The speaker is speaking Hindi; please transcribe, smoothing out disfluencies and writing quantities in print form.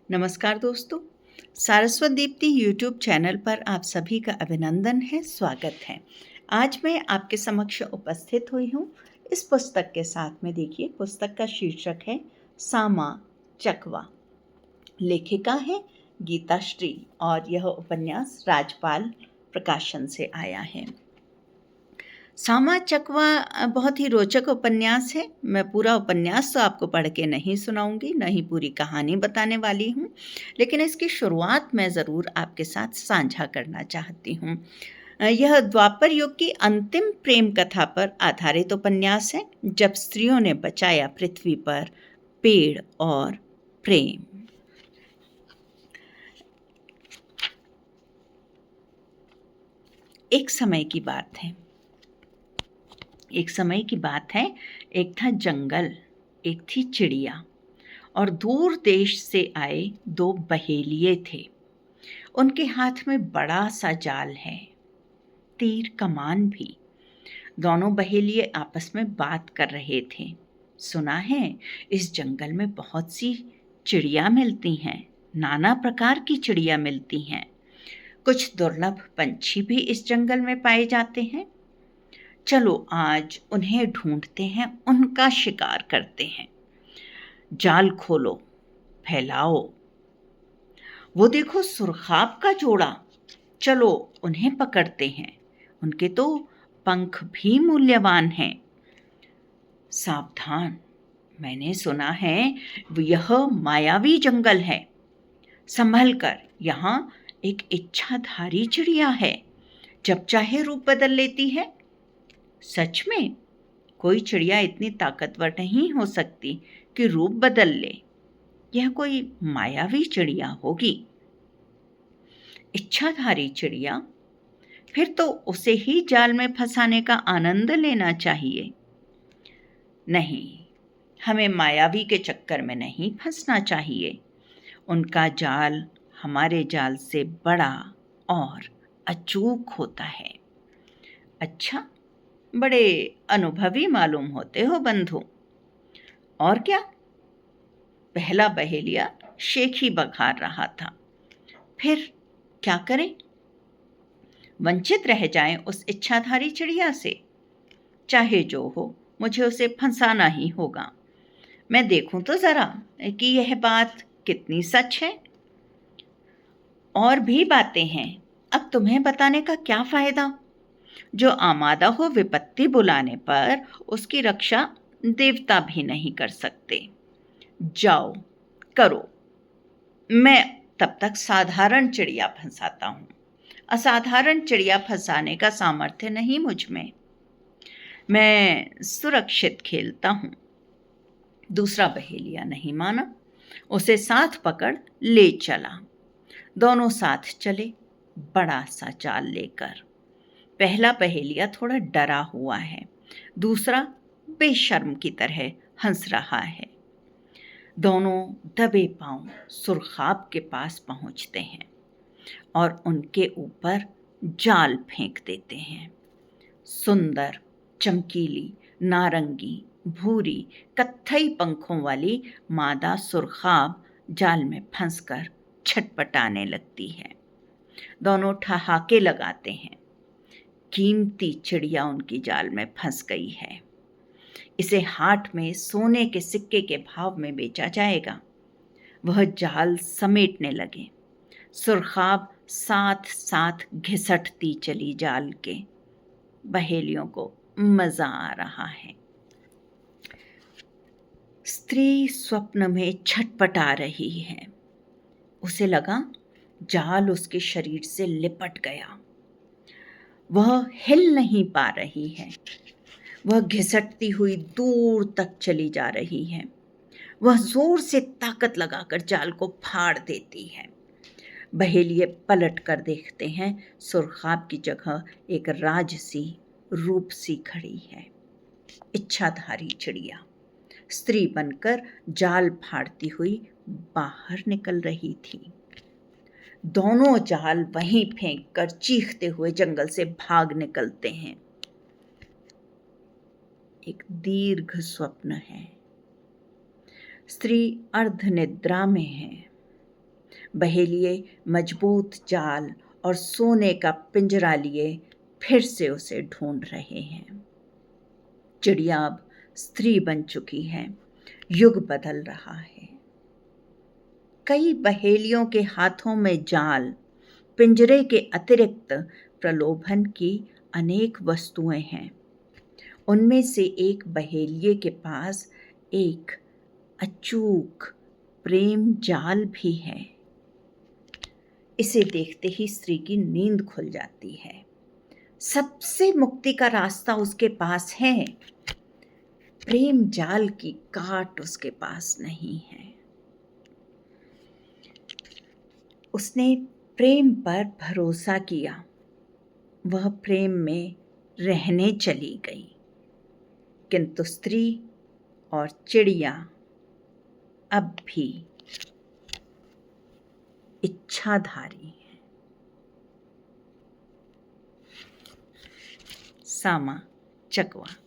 नमस्कार दोस्तों, सारस्वत दीप्ति यूट्यूब चैनल पर आप सभी का अभिनंदन है, स्वागत है। आज मैं आपके समक्ष उपस्थित हुई हूँ इस पुस्तक के साथ में। देखिए, पुस्तक का शीर्षक है सामा चकवा। लेखिका है गीता श्री और यह उपन्यास राजपाल प्रकाशन से आया है। सामा चकवा बहुत ही रोचक उपन्यास है। मैं पूरा उपन्यास तो आपको पढ़ के नहीं सुनाऊंगी, न ही पूरी कहानी बताने वाली हूँ, लेकिन इसकी शुरुआत मैं ज़रूर आपके साथ साझा करना चाहती हूँ। यह द्वापर युग की अंतिम प्रेम कथा पर आधारित उपन्यास है, जब स्त्रियों ने बचाया पृथ्वी पर पेड़ और प्रेम। एक समय की बात है। एक था जंगल, एक थी चिड़िया और दूर देश से आए दो बहेलिये थे। उनके हाथ में बड़ा सा जाल है, तीर कमान भी। दोनों बहेलिये आपस में बात कर रहे थे। सुना है इस जंगल में बहुत सी चिड़िया मिलती हैं, नाना प्रकार की चिड़िया मिलती हैं। कुछ दुर्लभ पंछी भी इस जंगल में पाए जाते हैं। चलो आज उन्हें ढूंढते हैं, उनका शिकार करते हैं। जाल खोलो, फैलाओ। वो देखो सुरखाब का जोड़ा, चलो उन्हें पकड़ते हैं। उनके तो पंख भी मूल्यवान हैं। सावधान, मैंने सुना है यह मायावी जंगल है। संभल कर, यहाँ एक इच्छाधारी चिड़िया है, जब चाहे रूप बदल लेती है। सच में कोई चिड़िया इतनी ताकतवर नहीं हो सकती कि रूप बदल ले। यह कोई मायावी चिड़िया होगी। इच्छाधारी चिड़िया, फिर तो उसे ही जाल में फंसाने का आनंद लेना चाहिए। नहीं, हमें मायावी के चक्कर में नहीं फंसना चाहिए। उनका जाल हमारे जाल से बड़ा और अचूक होता है। अच्छा, बड़े अनुभवी मालूम होते हो बंधु। और क्या? पहला बहेलिया शेखी बघार रहा था। फिर क्या करें? वंचित रह जाएं उस इच्छाधारी चिड़िया से। चाहे जो हो, मुझे उसे फंसाना ही होगा। मैं देखूं तो जरा कि यह बात कितनी सच है। और भी बातें हैं, अब तुम्हें बताने का क्या फायदा। जो आमादा हो विपत्ति बुलाने पर उसकी रक्षा देवता भी नहीं कर सकते। जाओ करो, मैं तब तक साधारण चिड़िया फंसाता हूँ। असाधारण चिड़िया फंसाने का सामर्थ्य नहीं मुझ में। मैं सुरक्षित खेलता हूँ। दूसरा बहेलिया नहीं माना, उसे साथ पकड़ ले चला। दोनों साथ चले, बड़ा सा जाल लेकर। पहला बहेलिया थोड़ा डरा हुआ है, दूसरा बेशर्म की तरह हंस रहा है। दोनों दबे पांव सुरखाब के पास पहुंचते हैं और उनके ऊपर जाल फेंक देते हैं। सुंदर, चमकीली, नारंगी, भूरी, कत्थई पंखों वाली मादा सुरखाब जाल में फंसकर छटपटाने लगती है। दोनों ठहाके लगाते हैं। कीमती चिड़िया उनकी जाल में फंस गई है। इसे हाट में सोने के सिक्के के भाव में बेचा जाएगा। वह जाल समेटने लगे। सुरखाब साथ साथ घिसटती चली जाल के। बहेलियों को मजा आ रहा है। स्त्री स्वप्न में छटपटा रही है। उसे लगा जाल उसके शरीर से लिपट गया। वह हिल नहीं पा रही है। वह घिसटती हुई दूर तक चली जा रही है। वह जोर से ताकत लगाकर जाल को फाड़ देती है। बहेलिये पलट कर देखते हैं, सुरखाब की जगह एक राजसी रूपसी खड़ी है। इच्छाधारी चिड़िया स्त्री बनकर जाल फाड़ती हुई बाहर निकल रही थी। दोनों जाल वहीं फेंककर चीखते हुए जंगल से भाग निकलते हैं। एक दीर्घ स्वप्न है। स्त्री अर्ध निद्रा में है। बहेलिए मजबूत जाल और सोने का पिंजरा लिए फिर से उसे ढूंढ रहे हैं। चिड़िया अब स्त्री बन चुकी है, युग बदल रहा है। कई बहेलियों के हाथों में जाल, पिंजरे के अतिरिक्त प्रलोभन की अनेक वस्तुएं हैं। उनमें से एक बहेलिये के पास एक अचूक प्रेम जाल भी है। इसे देखते ही स्त्री की नींद खुल जाती है। सबसे मुक्ति का रास्ता उसके पास है, प्रेम जाल की काट उसके पास नहीं है। उसने प्रेम पर भरोसा किया, वह प्रेम में रहने चली गई। किंतु स्त्री और चिड़िया अब भी इच्छाधारी हैं। सामा चकवा।